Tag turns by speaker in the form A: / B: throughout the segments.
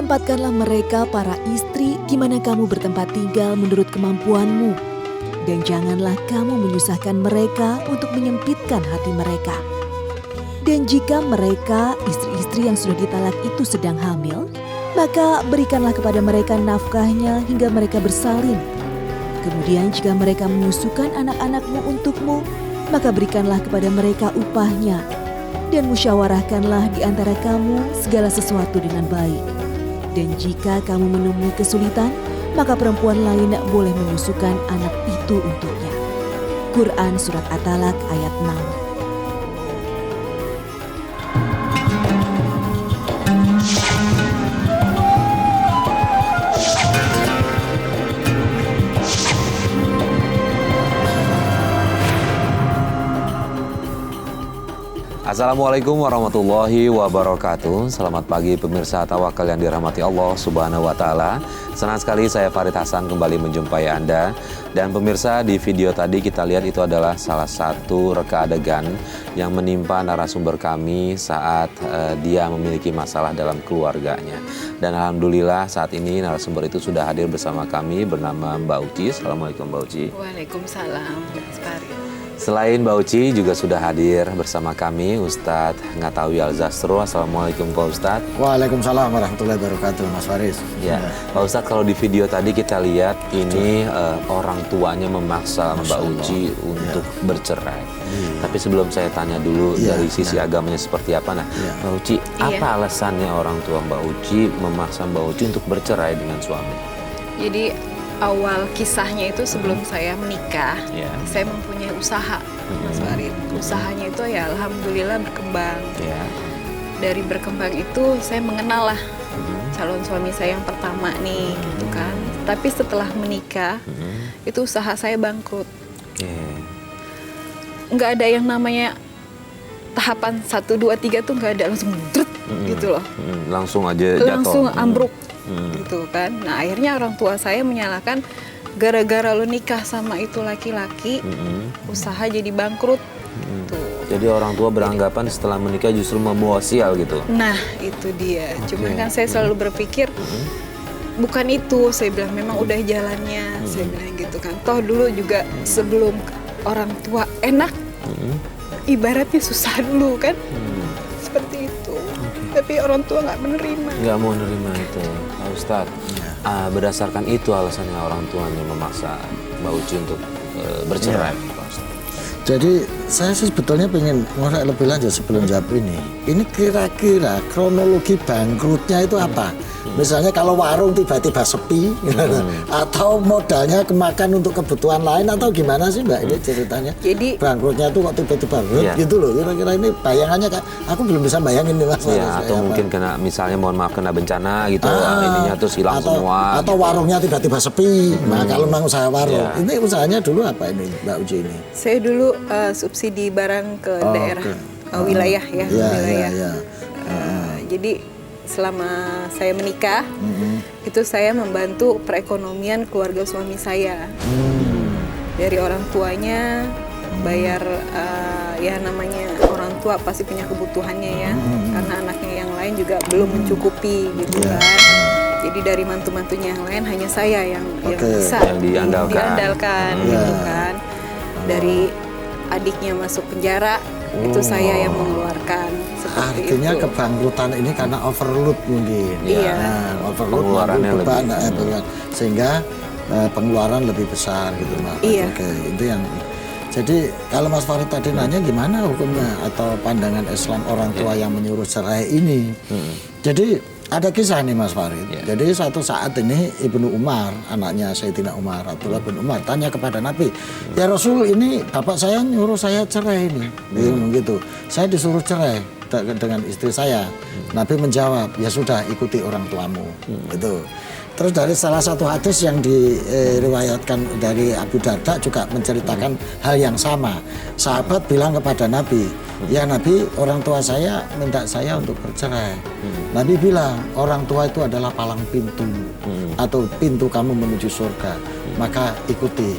A: Tempatkanlah mereka para istri di mana kamu bertempat tinggal menurut kemampuanmu. Dan janganlah kamu menyusahkan mereka untuk menyempitkan hati mereka. Dan jika mereka, istri-istri yang sudah ditalak itu sedang hamil, maka berikanlah kepada mereka nafkahnya hingga mereka bersalin. Kemudian jika mereka menyusukan anak-anakmu untukmu, maka berikanlah kepada mereka upahnya. Dan musyawarahkanlah di antara kamu segala sesuatu dengan baik. Dan jika kamu menemui kesulitan, maka perempuan lain boleh menyusukan anak itu untuknya. Quran Surat At-Talaq ayat 6.
B: Assalamualaikum warahmatullahi wabarakatuh. Selamat pagi pemirsa Tawakal yang dirahmati Allah Subhanahu wa Ta'ala. Senang sekali saya Farid Hasan kembali menjumpai Anda. Dan pemirsa, di video tadi kita lihat itu adalah salah satu reka adegan yang menimpa narasumber kami saat dia memiliki masalah dalam keluarganya. Dan alhamdulillah saat ini narasumber itu sudah hadir bersama kami bernama Mbak Uci. Assalamualaikum Mbak Uci.
C: Waalaikumsalam, Mas Farid.
B: Selain Mbak Uci juga sudah hadir bersama kami Ustadz Ngatawi Al-Zastro. Assalamualaikum Pak Ustadz.
D: Waalaikumsalam warahmatullahi wabarakatuh Mas Faris.
B: Ya, Pak Ustadz, kalau di video tadi kita lihat ini orang tuanya memaksa Mbak Uci untuk bercerai. Tapi sebelum saya tanya dulu dari sisi agamanya seperti apa, Mbak Uci, apa alasannya orang tua Mbak Uci memaksa Mbak Uci untuk bercerai dengan suami?
C: Jadi awal kisahnya itu sebelum saya menikah, saya mempunyai usaha, Mas Farid. Usahanya itu ya alhamdulillah berkembang. Dari berkembang itu saya mengenal lah calon suami saya yang pertama nih, gitu kan. Tapi setelah menikah, itu usaha saya bangkrut. Nggak ada yang namanya tahapan 1, 2, 3 tuh nggak ada, langsung drut, gitu loh.
B: Langsung aja jatuh.
C: Langsung ambruk. Gitu kan. Nah akhirnya orang tua saya menyalahkan gara-gara lo nikah sama itu laki-laki, usaha jadi bangkrut.
B: Jadi orang tua beranggapan setelah menikah justru membawa sial gitu.
C: Nah itu dia. Cuma kan saya selalu berpikir bukan itu. Saya bilang memang udah jalannya. Saya bilang gitu kan. Toh dulu juga sebelum orang tua enak, ibaratnya susah dulu kan. Seperti itu. Tapi orang tua nggak menerima.
B: Nggak mau menerima itu, Pak Ustadz. Berdasarkan itu alasannya orang tuanya memaksa Mbak Uci untuk bercerai, Pak Ustadz.
D: Jadi saya sih sebetulnya pengen ngorek lebih lanjut sebelum jawab ini. Ini kira-kira kronologi bangkrutnya itu apa? Misalnya kalau warung tiba-tiba sepi, atau modalnya kemakan untuk kebutuhan lain, atau gimana sih Mbak ini ceritanya?
C: Jadi
D: bangkrutnya tuh kok tiba-tiba gitu loh. Kira-kira ini bayangannya aku belum bisa bayangin nih Mas.
B: Atau mungkin kena misalnya mohon maaf kena bencana gitu, ininya terus hilang semua.
D: Atau warungnya tiba-tiba sepi. Nah kalau memang usaha warung, ini usahanya dulu apa ini Mbak Uci ini?
C: Saya dulu subsidi barang ke daerah wilayah ya, wilayah. Jadi selama saya menikah, itu saya membantu perekonomian keluarga suami saya. Dari orang tuanya bayar, ya namanya orang tua pasti punya kebutuhannya ya, karena anaknya yang lain juga belum mencukupi gitu kan. Jadi dari mantu-mantunya yang lain hanya saya yang bisa yang diandalkan gitu kan. Dari adiknya masuk penjara, itu saya yang mengeluarkan.
D: Artinya itu. Kebangkrutan ini karena overload mungkin. Overload
B: pengeluarannya lebih
D: sehingga pengeluaran lebih besar gitu Mas. Itu yang. Jadi kalau Mas Farid tadi nanya gimana hukumnya atau pandangan Islam orang tua yang menyuruh cerai ini. Jadi ada kisah nih Mas Farid. Jadi suatu saat ini Ibnu Umar, anaknya Sayyidina Umar, Abdullah bin Umar, tanya kepada Nabi, ya Rasul, ini bapak saya nyuruh saya cerai ini. Gitu. Saya disuruh cerai dengan istri saya. Nabi menjawab, ya sudah ikuti orang tuamu. Gitu. Terus dari salah satu hadis yang diriwayatkan dari Abu Darda juga menceritakan hal yang sama. Sahabat bilang kepada Nabi, ya Nabi, orang tua saya minta saya untuk bercerai. Nabi bilang, orang tua itu adalah palang pintu atau pintu kamu menuju surga. Maka ikuti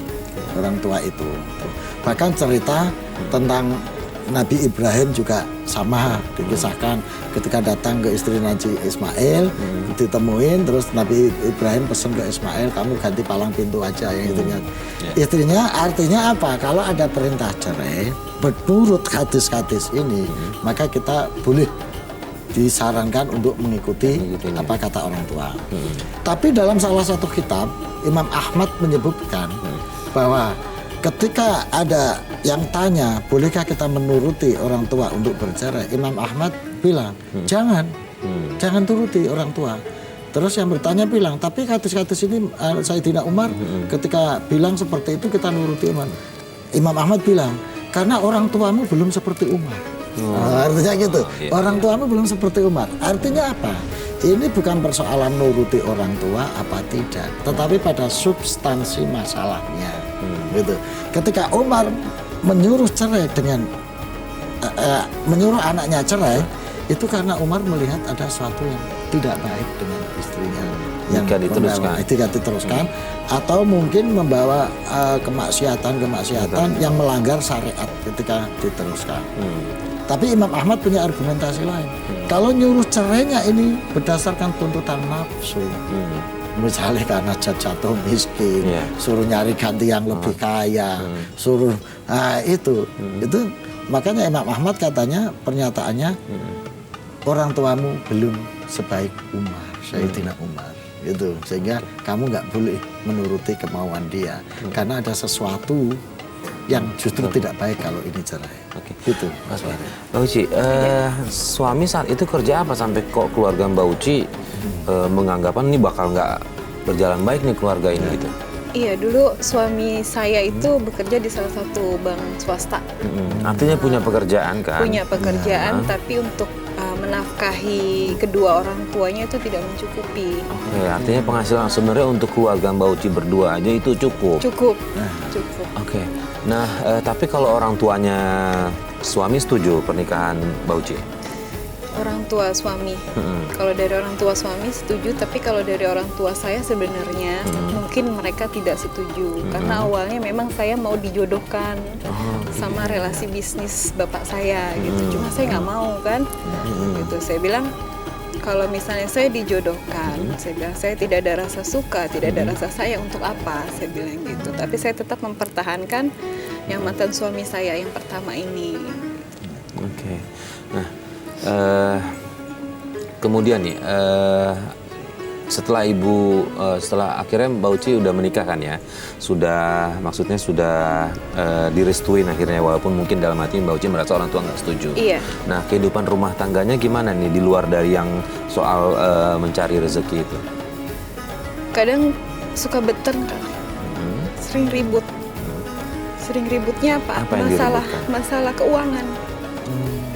D: orang tua itu. Bahkan cerita tentang Nabi Ibrahim juga sama dikisahkan ketika datang ke istri Nabi Ismail, ditemuin, terus Nabi Ibrahim pesan ke Ismail, kamu ganti palang pintu aja yang itunya. Istrinya artinya apa? Kalau ada perintah cerai, menurut hadis-hadis ini, maka kita boleh disarankan untuk mengikuti apa kata orang tua. Tapi dalam salah satu kitab, Imam Ahmad menyebutkan bahwa ketika ada yang tanya, bolehkah kita menuruti orang tua untuk bercerai? Imam Ahmad bilang, jangan turuti orang tua. Terus yang bertanya bilang, tapi hadis-hadis ini Sayyidina Umar ketika bilang seperti itu kita nuruti Umar. Imam Ahmad bilang, karena orang tuamu belum seperti Umar. Artinya gitu, orang tuamu belum seperti Umar. Artinya apa? Ini bukan persoalan nuruti orang tua apa tidak, tetapi pada substansi masalahnya. Gitu. Ketika Umar menyuruh cerai dengan menyuruh anaknya cerai, itu karena Umar melihat ada sesuatu yang tidak baik dengan istrinya yang tidak diteruskan, atau mungkin membawa kemaksiatan yang melanggar syariat ketika diteruskan. Tapi Imam Ahmad punya argumentasi lain. Kalau nyuruh cerainya ini berdasarkan tuntutan nafsu. Misalnya karena jatuh miskin, suruh nyari ganti yang lebih kaya, suruh itu makanya Imam Ahmad katanya pernyataannya orang tuamu belum sebaik Umar, Sayyidina Umar, gitu. Sehingga kamu nggak boleh menuruti kemauan dia karena ada sesuatu yang justru tidak baik kalau ini cerai.
B: Oke.
D: Gitu.
B: Mas Mbak Uci, suami saat itu kerja apa sampai kok keluarga Mbak Uci menganggapan ini bakal nggak berjalan baik nih keluarga ini gitu?
C: Iya, dulu suami saya itu bekerja di salah satu bank swasta.
B: Artinya punya pekerjaan kan?
C: Punya pekerjaan, tapi untuk menafkahi kedua orang tuanya itu tidak mencukupi.
B: Oke, artinya penghasilan sebenarnya untuk keluarga Mbak Uci berdua aja itu cukup?
C: Cukup.
B: Oke. Nah, tapi kalau orang tuanya suami setuju pernikahan Mbak Uci?
C: Orang tua suami. Kalau dari orang tua suami setuju, tapi kalau dari orang tua saya sebenarnya mungkin mereka tidak setuju. Karena awalnya memang saya mau dijodohkan sama relasi bisnis bapak saya gitu. Cuma saya nggak mau kan. Gitu. Saya bilang kalau misalnya saya dijodohkan, saya bilang saya tidak ada rasa suka, tidak ada rasa sayang, untuk apa? Saya bilang gitu. Tapi saya tetap mempertahankan yang mantan suami saya yang pertama ini.
B: Oke. Nah, kemudian nih setelah setelah akhirnya Mbak Uci udah menikah kan ya, maksudnya sudah direstuin akhirnya, walaupun mungkin dalam hati Mbak Uci merasa orang tua nggak setuju.
C: Iya.
B: Nah, kehidupan rumah tangganya gimana nih di luar dari yang soal mencari rezeki itu?
C: Kadang suka bertengkar, kan? Sering ribut. Sering ributnya apa? Masalah keuangan.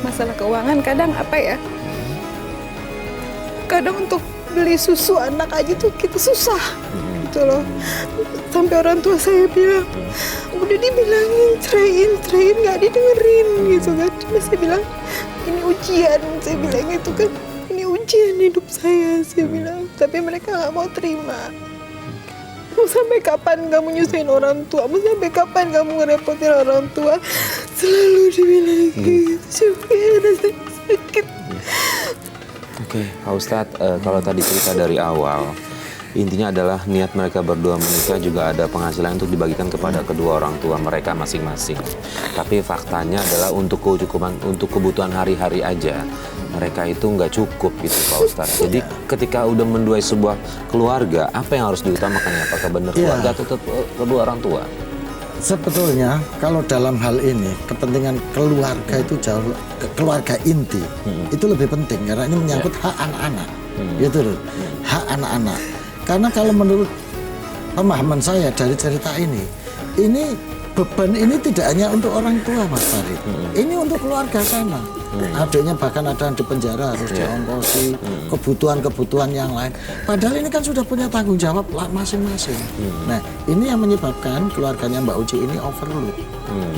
C: Masalah keuangan kadang apa ya? Kadang untuk beli susu anak aja tuh kita susah, gitu loh. Sampai orang tua saya bilang, udah dibilangin ceraiin nggak didengerin, gitu kan. Cuma saya bilang, ini ujian, saya bilang gitu kan. Ini ujian hidup saya bilang. Tapi mereka nggak mau terima. Mau sampai kapan kamu nyusahin orang tua? Mau sampai kapan kamu ngerepotin orang tua? Selalu dibilang gitu, sampai rasanya sakit.
B: Oke, Pak Ustadz, kalau tadi cerita dari awal, intinya adalah niat mereka berdua menikah juga ada penghasilan untuk dibagikan kepada kedua orang tua mereka masing-masing. Tapi faktanya adalah untuk kebutuhan hari-hari aja, mereka itu nggak cukup gitu Pak Ustadz. Jadi ketika udah menduai sebuah keluarga, apa yang harus diutamakan? Apakah benar keluarga atau kedua orang tua?
D: Sebetulnya kalau dalam hal ini kepentingan keluarga itu jauh, keluarga inti itu lebih penting karena ini menyangkut hak anak-anak, gitu loh, hak anak-anak. Karena kalau menurut pemahaman saya dari cerita ini beban ini tidak hanya untuk orang tua Mas Farid, ini untuk keluarga sana. Adanya bahkan ada yang di penjara harus diongkosi, kebutuhan-kebutuhan yang lain. Padahal ini kan sudah punya tanggung jawab masing-masing. Nah, ini yang menyebabkan keluarganya Mbak Uci ini overload,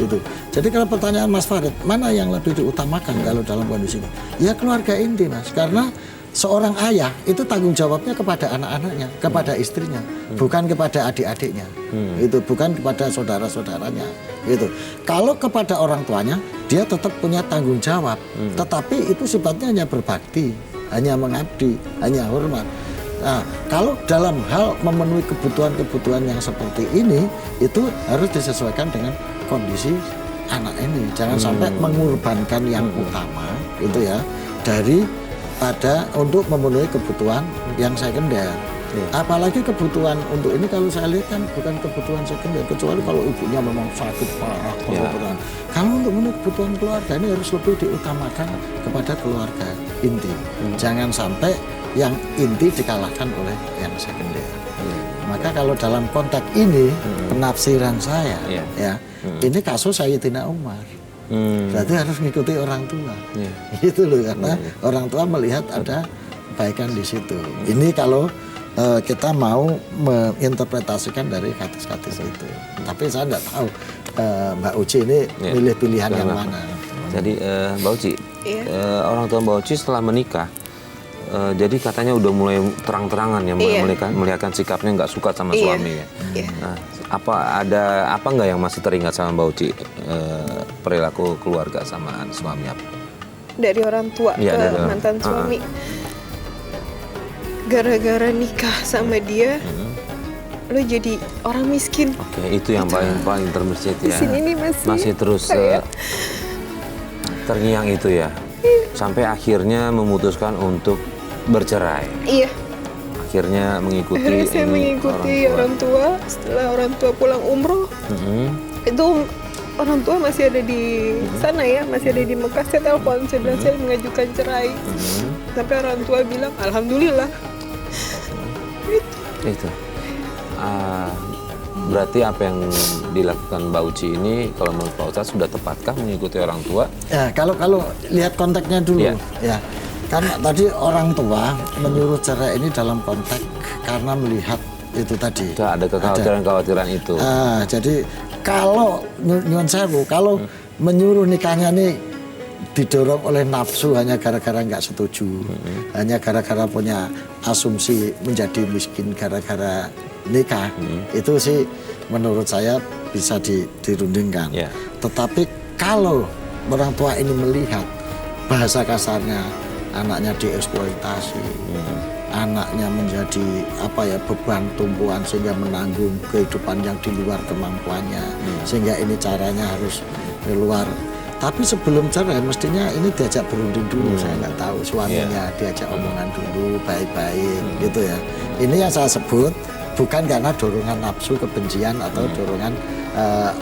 D: gitu. Jadi kalau pertanyaan Mas Farid, mana yang lebih diutamakan kalau dalam kondisi ini? Ya keluarga inti Mas, karena seorang ayah itu tanggung jawabnya kepada anak-anaknya, kepada istrinya, bukan kepada adik-adiknya, itu bukan kepada saudara-saudaranya, gitu. Kalau kepada orang tuanya, dia tetap punya tanggung jawab, tetapi itu sifatnya hanya berbakti, hanya mengabdi, hanya hormat. Nah, kalau dalam hal memenuhi kebutuhan-kebutuhan yang seperti ini, itu harus disesuaikan dengan kondisi anak ini. Jangan sampai mengorbankan yang utama, itu ya, daripada untuk memenuhi kebutuhan yang sekunder. Apalagi kebutuhan untuk ini kalau saya lihat kan bukan kebutuhan sekunder, kecuali kalau ibunya memang sakit parah. Kalau untuk memenuhi kebutuhan keluarga ini harus lebih diutamakan kepada keluarga inti. Jangan sampai yang inti dikalahkan oleh yang sekunder. Maka kalau dalam konteks ini penafsiran saya, ya, ini kasus Sayyidina Umar. Berarti harus mengikuti orang tua. Itu loh, karena orang tua melihat ada kebaikan di situ. Ini kalau kita mau menginterpretasikan dari hadis-hadis itu. Tapi saya tidak tahu Mbak Uci ini milih pilihan yang mana.
B: Jadi Mbak Uci, orang tua Mbak Uci setelah menikah, jadi katanya udah mulai terang-terangan ya, melihatkan sikapnya nggak suka sama suami ya. Nah, apa nggak yang masih teringat sama Mbak Uci, perilaku keluarga sama suami apa?
C: Dari orang tua ke mantan suami. Gara-gara nikah sama dia, lo jadi orang miskin.
B: Oke, itu yang paling terbesit ya.
C: Di sini nih
B: masih terus terngiang itu ya. Sampai akhirnya memutuskan untuk bercerai.
C: Iya.
B: Akhirnya mengikuti.
C: Akhirnya saya mengikuti orang tua. Setelah orang tua pulang umroh, itu orang tua masih ada di sana ya, masih ada di Mekah. Saya telepon, saya bilang saya mengajukan cerai. Sampai orang tua bilang, alhamdulillah.
B: Itu. Berarti apa yang dilakukan Mbak Uci ini, kalau menurut Pak Ustadz, sudah tepatkah mengikuti orang tua?
D: Ya, kalau lihat konteksnya dulu, ya. Kan tadi orang tua menyuruh cerai ini dalam konteks karena melihat itu tadi.
B: Ada kekhawatiran-kekhawatiran itu.
D: Jadi kalau nyuwun sewu, kalau menyuruh nikahnya nih didorong oleh nafsu hanya gara-gara nggak setuju, hanya gara-gara punya asumsi menjadi miskin gara-gara nikah, itu sih menurut saya bisa dirundingkan. Tetapi kalau orang tua ini melihat bahasa kasarnya anaknya dieksploitasi, anaknya menjadi beban tumpuan sehingga menanggung kehidupan yang di luar kemampuannya, sehingga ini caranya harus di luar. Tapi sebelum cerai mestinya ini diajak berunding dulu, saya nggak tahu suaminya diajak omongan dulu baik-baik gitu ya. Ini yang saya sebut bukan karena dorongan nafsu kebencian atau dorongan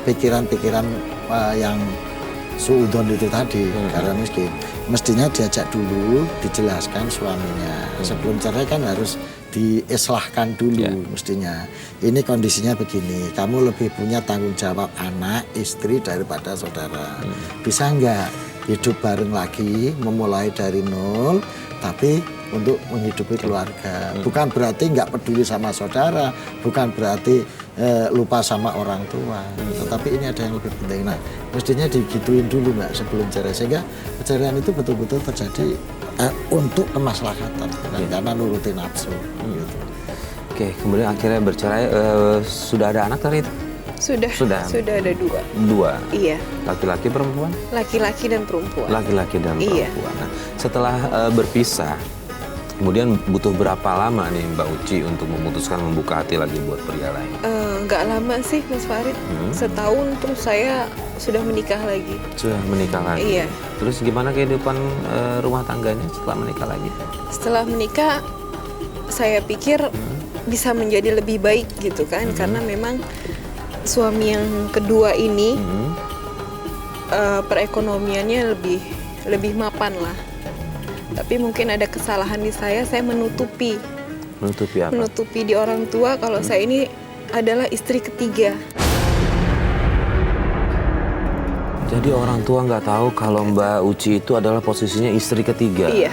D: pikiran-pikiran yang suudon itu tadi karena miskin. Mestinya diajak dulu, dijelaskan suaminya. Sebelum cerai kan harus dieslahkan dulu mestinya. Ini kondisinya begini, kamu lebih punya tanggung jawab anak, istri daripada saudara. Bisa nggak hidup bareng lagi, memulai dari nol, tapi untuk menghidupi keluarga. Bukan berarti nggak peduli sama saudara, bukan berarti lupa sama orang tua. Tetapi ini ada yang lebih penting. Nah, mestinya digituin dulu Mbak sebelum cerai, sehingga perceraian itu betul-betul terjadi untuk kemaslahatan, bukan karena nurutin nafsu. Gitu.
B: Oke, kemudian akhirnya bercerai. Sudah ada anak dari itu?
C: Sudah ada dua. Iya.
B: Laki-laki perempuan?
C: Laki-laki dan perempuan.
B: Laki-laki dan perempuan. Nah, setelah berpisah, kemudian butuh berapa lama nih Mbak Uci untuk memutuskan membuka hati lagi buat pria lain?
C: Nggak lama sih Mas Farid, setahun terus saya sudah menikah lagi.
B: Sudah menikah lagi?
C: Iya.
B: Terus gimana kehidupan rumah tangganya setelah menikah lagi?
C: Setelah menikah, saya pikir bisa menjadi lebih baik gitu kan, karena memang suami yang kedua ini perekonomiannya lebih mapan lah. Tapi mungkin ada kesalahan di saya menutupi.
B: Menutupi apa?
C: Menutupi di orang tua kalau saya ini adalah istri ketiga.
B: Jadi orang tua nggak tahu kalau Mbak Uci itu adalah posisinya istri ketiga?
C: Iya.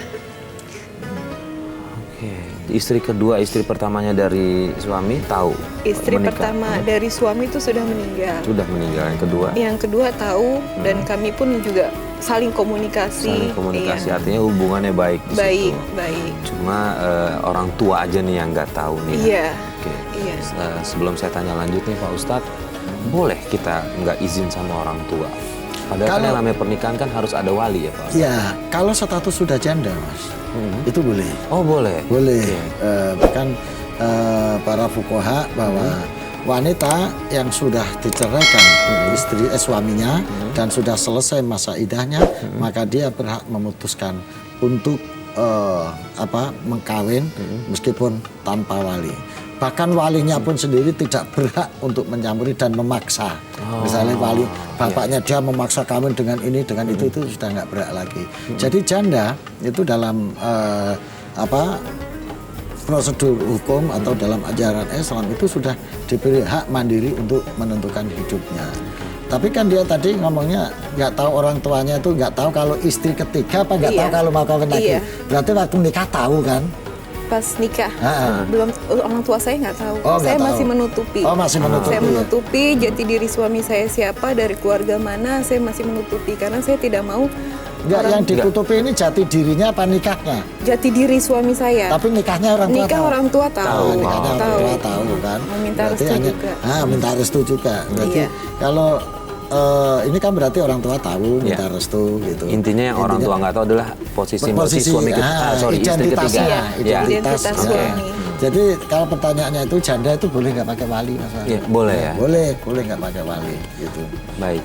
B: Oke. Istri kedua, istri pertamanya dari suami tahu?
C: Istri pertama dari suami itu sudah meninggal.
B: Sudah meninggal. Yang kedua?
C: Yang kedua tahu dan kami pun juga saling komunikasi.
B: Saling komunikasi,
C: iya.
B: artinya hubungannya baik di
C: Baik,
B: situ.
C: baik.
B: Cuma orang tua aja nih yang nggak tahu nih.
C: Iya.
B: Oke.
C: Iya.
B: Sebelum saya tanya lanjut nih Pak Ustadz, boleh kita nggak izin sama orang tua? Padahal kan yang namanya pernikahan kan harus ada wali ya Pak Ustadz?
D: Ya, kalau status sudah janda Mas, itu boleh.
B: Oh boleh?
D: Boleh.
B: Oke.
D: Bahkan para fuqaha bahwa wanita yang sudah diceraikan suaminya dan sudah selesai masa idahnya, maka dia berhak memutuskan untuk mengkawin meskipun tanpa wali. Bahkan walinya pun sendiri tidak berhak untuk mencampuri dan memaksa. Misalnya wali bapaknya dia memaksa kawin dengan ini dengan itu sudah nggak berhak lagi. Jadi janda itu dalam prosedur hukum atau dalam ajaran Islam itu sudah diberi hak mandiri untuk menentukan hidupnya. Tapi kan dia tadi ngomongnya nggak tahu orang tuanya itu nggak tahu kalau istri ketiga apa nggak tahu kalau mau kawin lagi. Berarti waktu nikah tahu kan?
C: Pas nikah belum, orang tua saya nggak tahu. Saya masih menutupi.
D: Oh, masih menutupi.
C: Saya menutupi jati diri suami saya siapa, dari keluarga mana, saya masih menutupi karena saya tidak mau.
D: Enggak, yang ditutupi ini jati dirinya apa nikahnya?
C: Jati diri suami saya.
D: Tapi nikahnya orang tua
C: nikah
D: tahu.
C: orang tua tahu.
D: Nikahnya orang tua tahu kan.
C: Meminta restu juga.
D: Minta restu juga. Berarti kalau ini kan berarti orang tua tahu minta restu gitu.
B: Intinya yang orang tua nggak tahu adalah posisi suami istri ketiga.
C: Identitas suami.
D: Jadi kalau pertanyaannya itu janda itu boleh nggak pakai wali Mas?
B: Iya, boleh ya.
D: Boleh nggak pakai wali gitu.
B: Baik.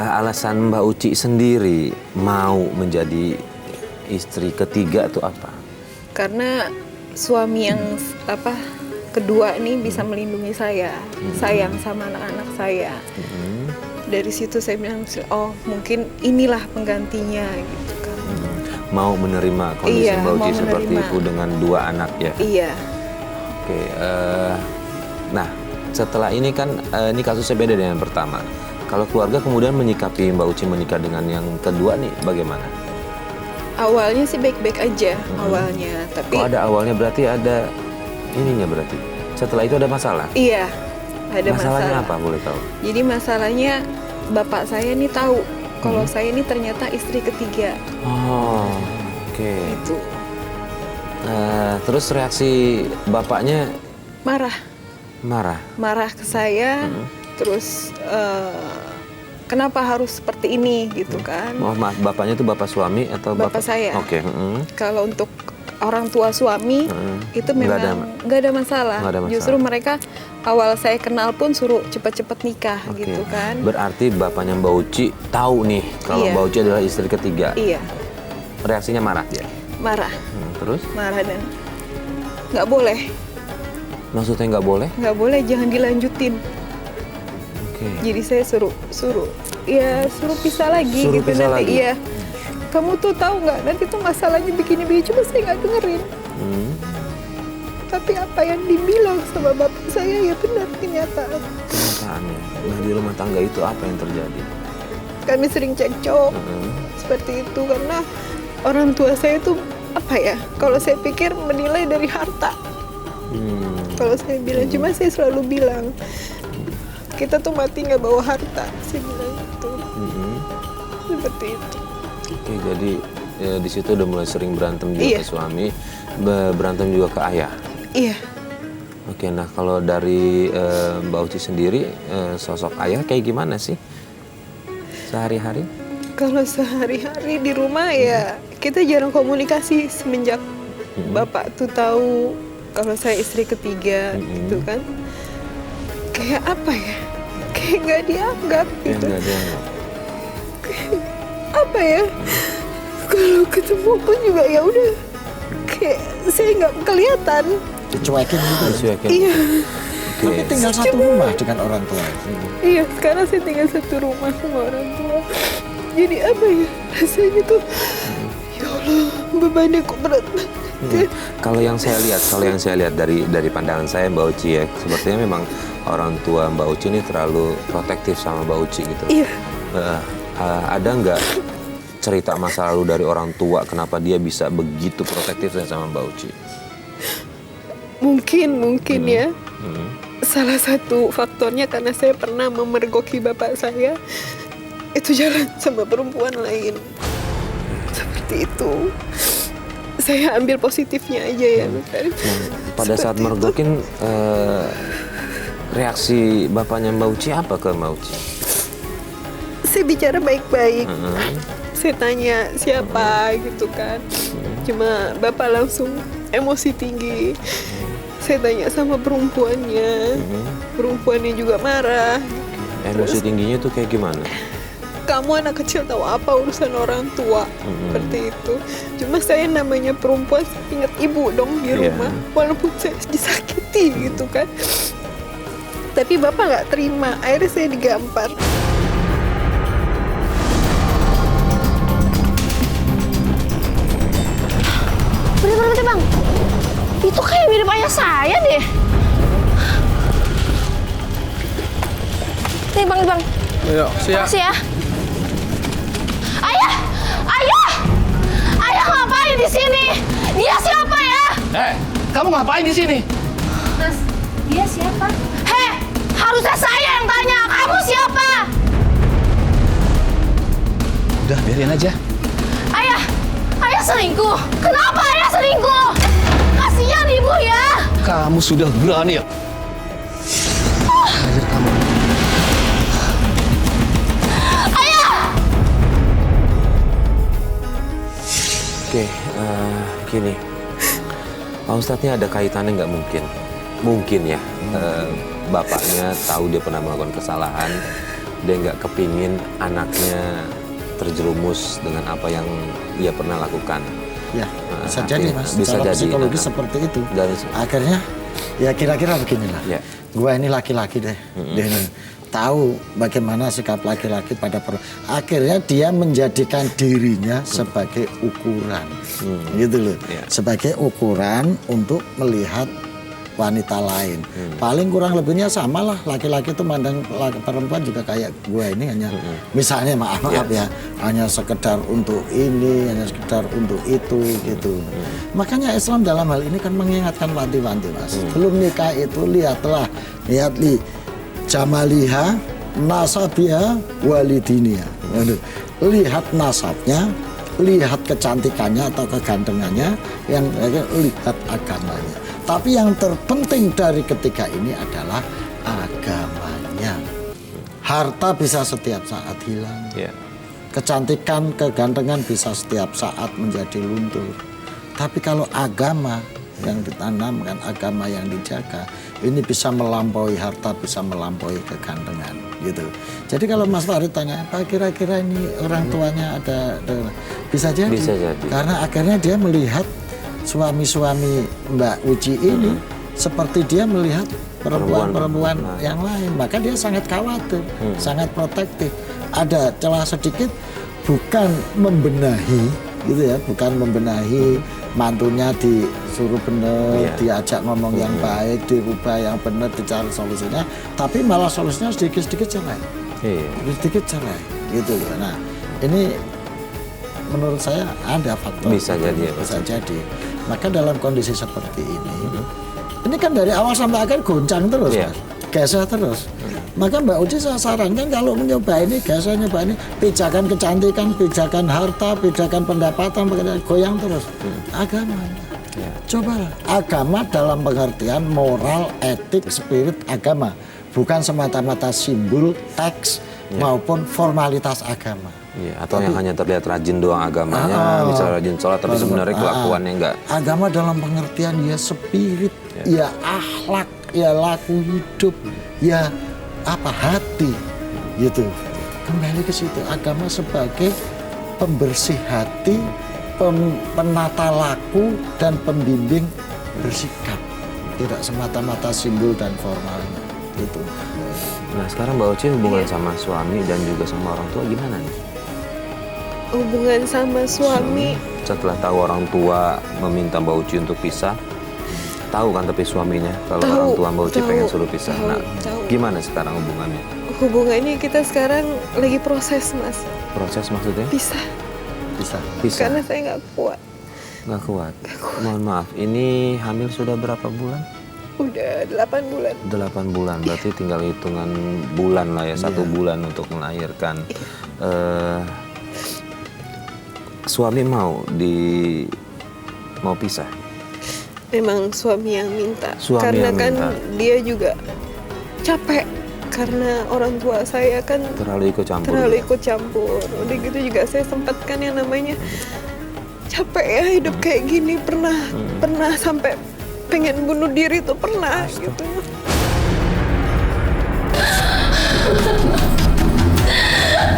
B: Alasan Mbak Uci sendiri mau menjadi istri ketiga itu apa?
C: Karena suami yang kedua ini bisa melindungi saya, sayang sama anak-anak saya. Dari situ saya bilang, oh mungkin inilah penggantinya gitu kan.
B: Mau menerima kondisi Mbak Uci seperti itu dengan dua anak ya?
C: Iya.
B: Oke, nah setelah ini kan ini kasusnya beda dengan yang pertama. Kalau keluarga kemudian menyikapi Mbak Uci menikah dengan yang kedua nih bagaimana?
C: Awalnya sih baik-baik aja awalnya, tapi
B: ada awalnya berarti ada ininya berarti. Setelah itu ada masalah?
C: Iya, ada
B: Masalahnya
C: masalah.
B: apa boleh tahu?
C: Jadi masalahnya bapak saya nih tahu kalau saya ini ternyata istri ketiga.
B: Oh, oke.
C: Itu.
B: Terus reaksi bapaknya? Marah
C: Ke saya. Terus kenapa harus seperti ini gitu kan?
B: Oh, maaf, bapaknya itu bapak suami atau
C: bapak saya?
B: Oke.
C: Kalau untuk orang tua suami itu memang nggak ada masalah. Justru mereka awal saya kenal pun suruh cepat-cepat nikah gitu kan.
B: Berarti bapaknya Mbak Uci tahu nih kalau Mbak Uci adalah istri ketiga.
C: Iya.
B: Reaksinya marah dia?
C: Marah.
B: Terus?
C: Marah dan nggak boleh.
B: Maksudnya nggak boleh?
C: Nggak boleh, jangan dilanjutin.
B: Oke.
C: Jadi saya suruh pisah lagi
B: Suruh
C: gitu
B: pisah
C: nanti.
B: lagi?
C: Iya. Kamu tuh tahu nggak nanti tuh masalahnya begini-begini, cuma saya nggak dengerin. Tapi apa yang dibilang sama bapak saya ya benar kenyataan.
B: Kenyataannya. Nah di rumah tangga itu apa yang terjadi?
C: Kami sering cekcok seperti itu karena orang tua saya tuh kalau saya pikir menilai dari harta. Kalau saya bilang, cuma saya selalu bilang kita tuh mati nggak bawa harta, saya bilang itu. Seperti itu.
B: Oke, jadi di situ udah mulai sering berantem juga ke suami, berantem juga ke ayah.
C: Iya.
B: Oke, nah kalau dari Mbak Uci sendiri, sosok ayah kayak gimana sih sehari-hari?
C: Kalau sehari-hari di rumah ya kita jarang komunikasi semenjak bapak tuh tahu kalau saya istri ketiga gitu kan. Kayak apa ya? Kayak nggak dianggap gitu.
B: Nggak dianggap.
C: Apa ya? Kalau ketemu pun juga ya udah kayak saya nggak kelihatan.
D: Dicuekin gitu.
C: Iya.
D: Tapi tinggal satu rumah dengan orang tua.
C: Iya, sekarang saya tinggal satu rumah sama orang tua. Jadi apa ya? Rasanya tuh ya Allah, bebannya kok berat banget.
B: Kalau yang saya lihat dari pandangan saya Mbak Uci ya, sepertinya memang orang tua Mbak Uci ini terlalu protektif sama Mbak Uci gitu.
C: Iya.
B: Ada nggak cerita masa lalu dari orang tua kenapa dia bisa begitu protektif sama Mbak Uci?
C: Mungkin ya. Salah satu faktornya karena saya pernah memergoki bapak saya. itu jalan sama perempuan lain. Seperti itu. Saya ambil positifnya aja ya, Mas Farid.
B: Pada saat mergokin, reaksi bapaknya Mbak Uci apa ke Mbak Uci?
C: Saya bicara baik-baik. Saya tanya siapa gitu kan. Cuma bapak langsung emosi tinggi. Saya tanya sama perempuannya. Perempuannya juga marah.
B: Emosi tingginya tuh kayak gimana?
C: Kamu anak kecil tahu apa urusan orang tua, seperti itu. Cuma saya namanya perempuan ingat ibu dong di rumah, walaupun saya disakiti gitu kan. Tapi bapak nggak terima, akhirnya saya digampar.
E: Berhenti bang, itu kayak mirip ayah saya deh. Nih bang.
F: Ayo, siap.
E: Makasih ya. Ayah ngapain di sini? Dia siapa ya?
F: Kamu ngapain di sini?
E: Mas, dia siapa? Harusnya saya yang tanya. Kamu siapa?
F: Udah, biarin aja.
E: Ayah selingkuh. Kenapa ayah selingkuh? Kasihan ibu ya.
F: Kamu sudah berani ya? Ajar kamu.
B: Oke, gini. Pak Ustadznya ada kaitannya nggak mungkin? Mungkin ya. Bapaknya tahu dia pernah melakukan kesalahan. Dia nggak kepingin anaknya terjerumus dengan apa yang dia pernah lakukan.
D: Ya, bisa jadi Mas.
B: Bisa
D: Secara
B: jadi.
D: psikologis seperti itu. Akhirnya ya kira-kira beginilah.
B: Ya.
D: Gua ini laki-laki deh. Dia tahu bagaimana sikap laki-laki pada akhirnya dia menjadikan dirinya sebagai ukuran. Gitu loh.
B: Ya.
D: Sebagai ukuran untuk melihat wanita lain. Paling kurang lebihnya sama lah, laki-laki itu mandang perempuan juga kayak gue ini hanya misalnya maaf ya, hanya sekedar untuk ini, hanya sekedar untuk itu gitu. Makanya Islam dalam hal ini kan mengingatkan wanti-wanti Mas. Belum nikah itu lihat jamaliha nasabiha walidiniha. Lihat nasabnya, lihat kecantikannya atau kegantengannya, yang lihat agamanya. Tapi yang terpenting dari ketiga ini adalah agamanya. Harta bisa setiap saat hilang. Kecantikan, kegantengan bisa setiap saat menjadi luntur. Tapi kalau agama yang ditanamkan, agama yang dijaga, ini bisa melampaui harta, bisa melampaui kegantengan gitu. Jadi kalau Mas Farid tanya, apa kira-kira ini orang tuanya ada bisa jadi.
B: Bisa jadi.
D: Karena akhirnya dia melihat suami-suami Mbak Uci ini seperti dia melihat perempuan-perempuan yang lain, maka dia sangat khawatir, sangat protektif. Ada celah sedikit, bukan membenahi, gitu ya, bukan membenahi, mantunya disuruh benar, diajak ngomong yang baik, dirubah yang benar, dicari solusinya, tapi malah solusinya sedikit-sedikit cerai, sedikit cerai, gitu loh. Nah, ini menurut saya ada faktor
B: bisa jadi,
D: bisa jadi. Maka dalam kondisi seperti ini kan dari awal sampai akhir goncang terus, Mas. Geser terus. Maka Mbak Uci saya sarankan kalau mencoba ini, nyoba ini, pijakan kecantikan, pijakan harta, pijakan pendapatan, goyang terus. Agama. Cobalah. Agama dalam pengertian moral, etik, spirit agama. Bukan semata-mata simbol, teks, maupun formalitas agama.
B: Atau yang hanya terlihat rajin doang agamanya, bisa rajin sholat, tapi sebenarnya kelakuannya enggak.
D: Agama dalam pengertian ya spirit, ya akhlak, ya laku hidup, ya hati, gitu. Kembali ke situ, agama sebagai pembersih hati, penata laku, dan pembimbing bersikap. Tidak semata-mata simbol dan formalnya, gitu.
B: Nah sekarang Mbak Uci hubungan sama suami dan juga sama orang tua gimana nih?
C: Hubungan sama suami.
B: Setelah tahu orang tua meminta Mbak Uci untuk pisah, tahu kan tapi suaminya kalau orang tua Mbak Uci pengen suruh pisah. Gimana sekarang hubungannya?
C: Hubungannya kita sekarang lagi proses, Mas.
B: Proses maksudnya?
C: Pisah. Karena saya nggak kuat.
B: Nggak kuat. Mohon maaf, ini hamil sudah berapa bulan?
C: Udah 8 bulan.
B: 8 bulan, berarti tinggal hitungan bulan lah ya, 1 bulan untuk melahirkan. suami mau pisah?
C: Memang suami yang minta.
B: Suami
C: karena
B: yang
C: kan
B: minta.
C: dia juga capek karena orang tua saya kan
B: Terlalu ikut campur.
C: terlalu ikut campur. Udah gitu juga saya sempat kan yang namanya capek ya hidup kayak gini, pernah sampai pengen bunuh diri tuh pernah gitu.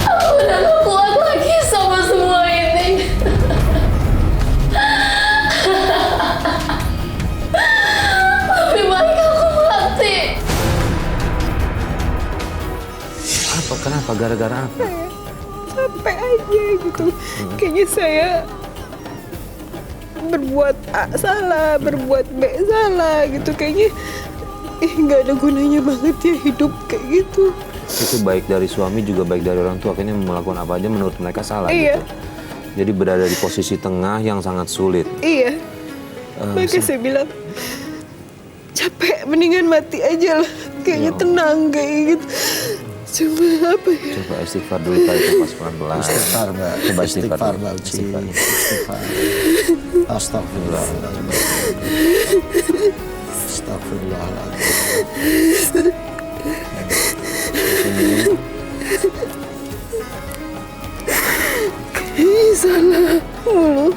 E: Aku udah gak kuat lagi sama semua ini. Lebih baik aku mati.
B: Apa? Kenapa? Gara-gara apa?
C: Capek aja gitu. Kayaknya saya berbuat A salah, berbuat B salah gitu. Kayaknya nggak ada gunanya banget ya hidup kayak gitu.
B: Itu baik dari suami juga baik dari orang tua. Kayaknya melakukan apa aja menurut mereka salah
C: Iya.
B: gitu. Jadi berada di posisi tengah yang sangat sulit.
C: Iya. Makanya saya bilang capek, mendingan mati aja lah. Kayaknya tenang kayak gitu. Cuma apa ya?
B: Coba istighfar dulu tarik nafas pelan-pelan.
D: Istighfar Mbak,
B: Coba
D: istighfar
B: dulu.
D: Mbak Uci.
B: Istighfar.
D: Istighfar. Astagfirullahaladzim. Astagfirullahaladzim.
C: Kayaknya salah mulu.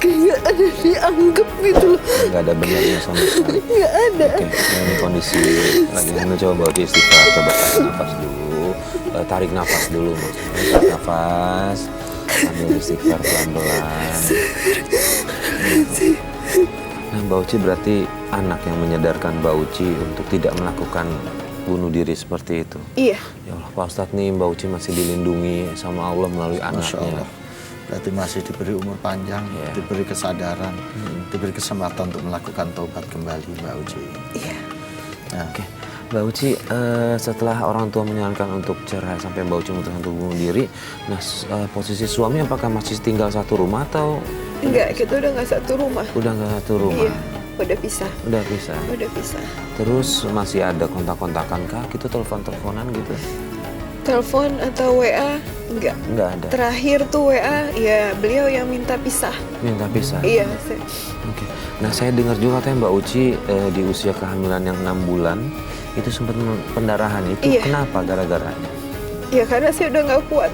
C: Kayak ada dianggap gitu loh.
B: Nggak ada benarnya sama sekali.
C: Nggak ada.
B: Oke, ini kondisi lagi hamil. Coba bawa dia istighfar. Coba tarik nafas dulu. Tarik nafas dulu, Mas. Tarik nafas. Ambil istighfar pelan-pelan. Nah, Mbak Uci berarti anak yang menyadarkan Mbak Uci untuk tidak melakukan bunuh diri seperti itu.
C: Iya.
B: Ya Allah, Pak Ustadz nih Mbak Uci masih dilindungi sama Allah melalui
D: Masya
B: anaknya.
D: Allah. Berarti masih diberi umur panjang,
B: Iya.
D: diberi kesadaran, diberi kesempatan untuk melakukan taubat kembali Mbak Uci.
C: Iya.
D: Nah,
B: Oke, Mbak Uci, setelah orang tua menyarankan untuk cerai sampai Mbak Uci memutuskan untuk bunuh diri, nah posisi suami apakah masih tinggal satu rumah atau
C: Enggak, kita udah nggak satu rumah.
B: udah nggak satu rumah?
C: Iya. Udah pisah.
B: Udah bisa.
C: Udah pisah.
B: Terus masih ada kontak-kontakan kah? Gitu telepon-teleponan gitu?
C: Telepon atau WA? Enggak.
B: Nggak ada.
C: Terakhir tuh WA, ya beliau yang minta pisah.
B: Minta pisah.
C: Iya.
B: Oke. Nah, saya dengar juga katanya Mbak Uci di usia kehamilan yang 6 bulan itu sempat pendarahan. Itu
C: Iya.
B: kenapa gara-garanya?
C: Ya karena saya udah nggak kuat.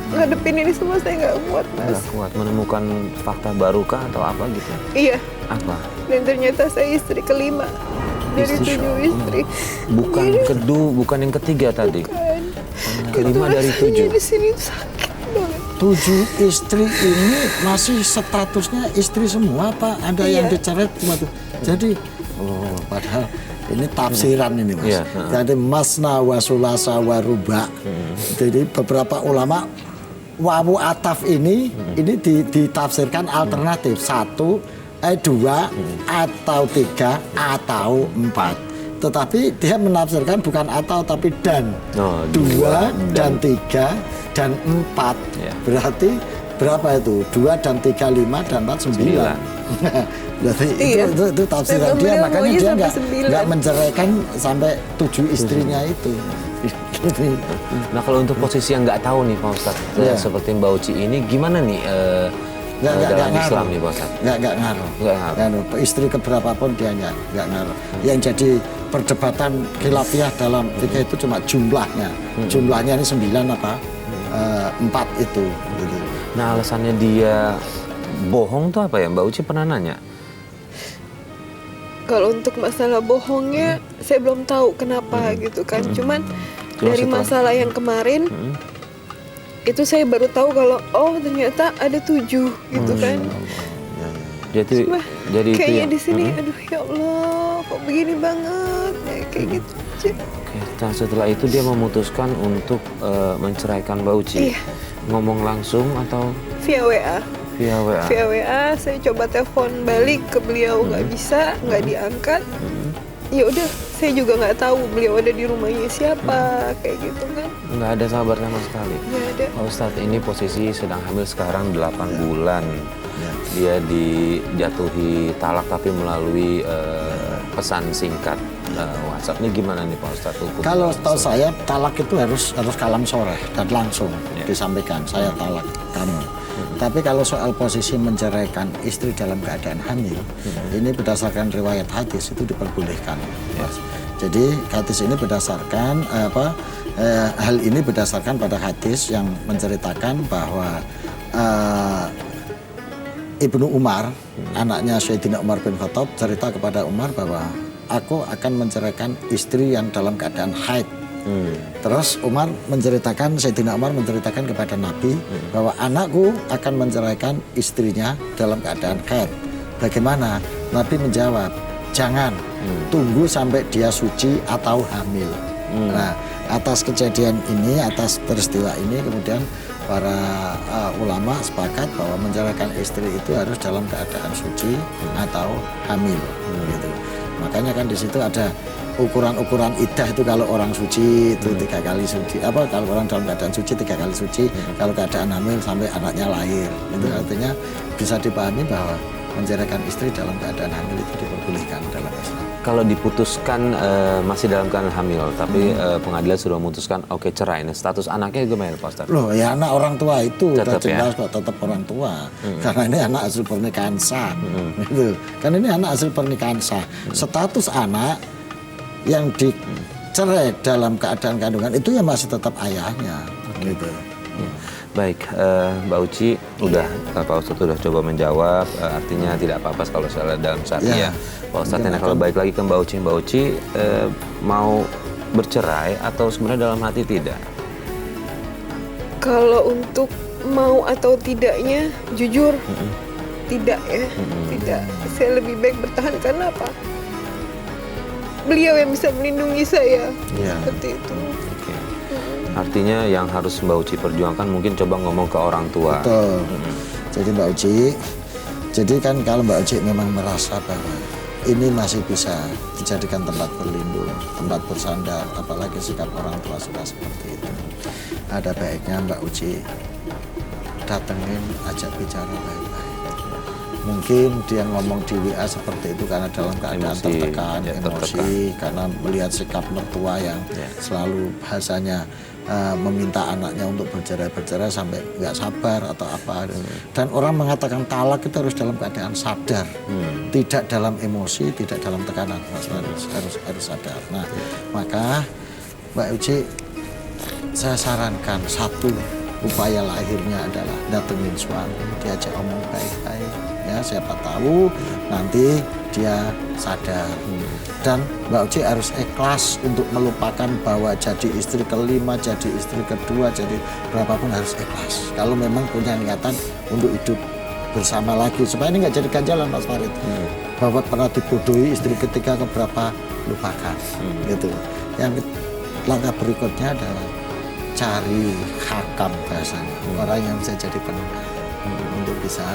C: Ngadepin ini semua saya nggak kuat, Mas.
B: Nggak kuat menemukan fakta baru kah atau apa gitu?
C: Iya.
B: Apa?
C: Dan ternyata saya istri kelima dari
B: Istri
C: 7 istri.
B: Bukan bukan yang ketiga tadi.
C: Kan.
B: Kelima dari
C: Rasanya
B: 7.
C: di sini sakit banget.
D: 7 istri ini masih statusnya istri semua apa ada yang
C: Iya.
D: dicerai cuma tuh. Jadi padahal ini tafsiran ini Mas.
B: Iya,
D: Jadi masna wa sulasa wa ruba. Jadi beberapa ulama wawu ataf ini ditafsirkan alternatif 1, 2 atau 3 atau 4. Tetapi dia menafsirkan bukan atau tapi dan.
B: Oh,
D: 2 dan 3 dan 4.
B: Ya.
D: Berarti berapa itu? 2 dan 3, 5 dan 4, 9. Berarti
C: Iya.
D: itu tafsiran
C: Memang
D: dia,
C: beliau
D: makanya
C: maunya
D: dia
C: sampai 9.
D: nggak menceraikan sampai 7 istrinya itu. Gitu.
B: Nah, kalau untuk posisi yang nggak tahu nih Pak Ustadz,
D: Iya.
B: seperti Mbak Uci ini gimana nih dalam Islam nih Pak Ustadz?
D: Nggak ngaruh.
B: Nggak ngaruh.
D: Istri keberapa pun dia nggak ngaruh. Yang jadi perdebatan khilafiyah dalam fikih itu cuma jumlahnya. Jumlahnya ini 9 apa? 4 itu. Gitu.
B: Nah, alasannya dia bohong tuh apa ya? Mbak Uci pernah nanya?
C: Kalau untuk masalah bohongnya, saya belum tahu kenapa gitu kan. Cuman
B: Cuma
C: dari
B: setelah-
C: masalah yang kemarin, itu saya baru tahu kalau oh ternyata ada 7 gitu kan.
B: Jadi
C: Wah,
B: jadi itu
C: kayaknya
B: yang
C: di sini, aduh ya Allah, kok begini banget, ya, kayak gitu aja.
B: Oke, nah setelah itu dia memutuskan untuk menceraikan Mbak Uci.
C: Iya.
B: Ngomong langsung atau
C: Via WA.
B: via WA?
C: Via WA, saya coba telepon balik ke beliau nggak bisa, nggak diangkat. Ya udah, saya juga nggak tahu beliau ada di rumahnya siapa, kayak gitu kan.
B: Nggak ada sabar sama sekali.
C: Nggak ada.
B: Pak Ustadz, ini posisi sedang hamil sekarang 8 bulan. Dia dijatuhi talak tapi melalui pesan singkat WhatsApp ini gimana nih Pak Ustadz hukum?
D: Kalau tahu saya talak itu harus kalam soreh dan langsung disampaikan saya talak kamu. Tapi kalau soal posisi menceraikan istri dalam keadaan hamil, ini berdasarkan riwayat hadis itu diperbolehkan. Jadi hadis ini berdasarkan hal ini berdasarkan pada hadis yang menceritakan bahwa Ibnu Umar, anaknya Sayyidina Umar bin Khattab, cerita kepada Umar bahwa aku akan menceraikan istri yang dalam keadaan haid. Terus Sayyidina Umar menceritakan kepada Nabi bahwa anakku akan menceraikan istrinya dalam keadaan haid. Bagaimana? Nabi menjawab, jangan, tunggu sampai dia suci atau hamil. Nah, atas kejadian ini, atas peristiwa ini kemudian para ulama sepakat bahwa menceraikan istri itu harus dalam keadaan suci atau hamil. Gitu. Makanya kan di situ ada ukuran-ukuran iddah itu kalau orang suci itu 3 kali suci. Kalau orang dalam keadaan suci 3 kali suci, kalau keadaan hamil sampai anaknya lahir. Itu artinya bisa dipahami bahwa menceraikan istri dalam keadaan hamil itu diperbolehkan dalam Islam.
B: Kalau diputuskan masih dalam keadaan hamil, tapi pengadilan sudah memutuskan oke cerai. Nah, status anaknya gimana Pak Ustadz?
D: Loh ya anak orang tua itu
B: tetap
D: jelas kok tetap orang tua. Karena ini anak hasil pernikahan sah. Gitu. Kan ini anak hasil pernikahan sah. Status anak yang dicerai dalam keadaan kandungan itu ya masih tetap ayahnya. Gitu.
B: Baik, Mbak Uci, Pak Ustadz sudah coba menjawab, artinya tidak apa-apa kalau salah dalam syariah. Pak Ustadz, kalau balik lagi ke Mbak Uci mau bercerai atau sebenarnya dalam hati tidak?
C: Kalau untuk mau atau tidaknya, jujur tidak ya, tidak. Saya lebih baik bertahan karena apa? Beliau yang bisa melindungi saya, seperti itu.
B: Artinya yang harus Mbak Uci perjuangkan mungkin coba ngomong ke orang tua.
D: Betul. Jadi Mbak Uci, jadi kan kalau Mbak Uci memang merasa bahwa ini masih bisa dijadikan tempat berlindung, tempat bersandar, apalagi sikap orang tua sudah seperti itu. Ada baiknya Mbak Uci datengin, ajak bicara baik-baik. Mungkin dia ngomong di WA seperti itu karena dalam keadaan tertekan, emosi, karena melihat sikap mertua yang selalu bahasanya meminta anaknya untuk bercerai sampai nggak sabar atau apa. Dan orang mengatakan talak itu harus dalam keadaan sadar, tidak dalam emosi, tidak dalam tekanan. Harus sadar. Nah, maka Mbak Uci, saya sarankan satu upaya lahirnya adalah datengin suami, diajak omong baik-baik. Ya, siapa tahu nanti dia sadar. Dan Mbak Uci harus ikhlas untuk melupakan bahwa jadi istri kelima, jadi istri kedua, jadi berapapun harus ikhlas. Kalau memang punya niatan untuk hidup bersama lagi, supaya ini nggak jadi ganjalan Mas Farid. Bahwa pernah dibodohi istri ketiga keberapa, lupakan. Gitu. Yang langkah berikutnya adalah cari hakam bahasanya, orang yang bisa jadi penengah untuk bisa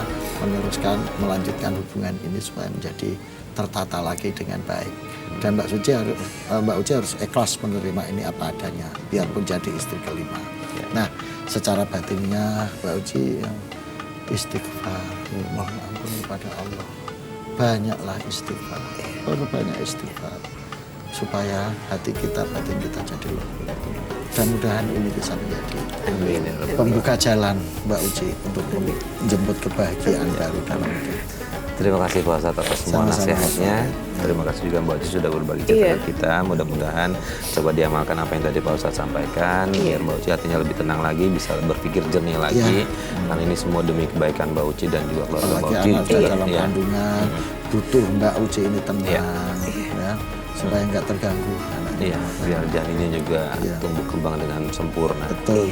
D: melanjutkan hubungan ini supaya menjadi tertata lagi dengan baik. Dan Mbak Uci harus ikhlas menerima ini apa adanya, biarpun jadi istri kelima. Nah, secara batinnya Mbak Uci istighfar, mohon ampun kepada Allah. Banyaklah istighfar, banyak istighfar, supaya hati kita, batin kita jadi lembut. Dan mudahan ini bisa menjadi pembuka jalan Mbak Uci untuk menjemput kebahagiaan baru dalam hidup.
B: Terima kasih Pak Ustadz atas semua nasihatnya. Terima kasih juga Mbak Uci sudah berbagi cerita dengan kita. Mudah-mudahan coba diamalkan apa yang tadi Pak Ustadz sampaikan, biar Mbak Uci hatinya lebih tenang lagi, bisa berpikir jernih lagi. Karena ini semua demi kebaikan Mbak Uci dan juga keluarga Mbak Uci.
D: Apalagi dalam kandungan butuh Mbak Uci ini tenang, ya, supaya nggak terganggu.
B: Iya, biar janinnya juga tumbuh kembang dengan sempurna.
D: Betul.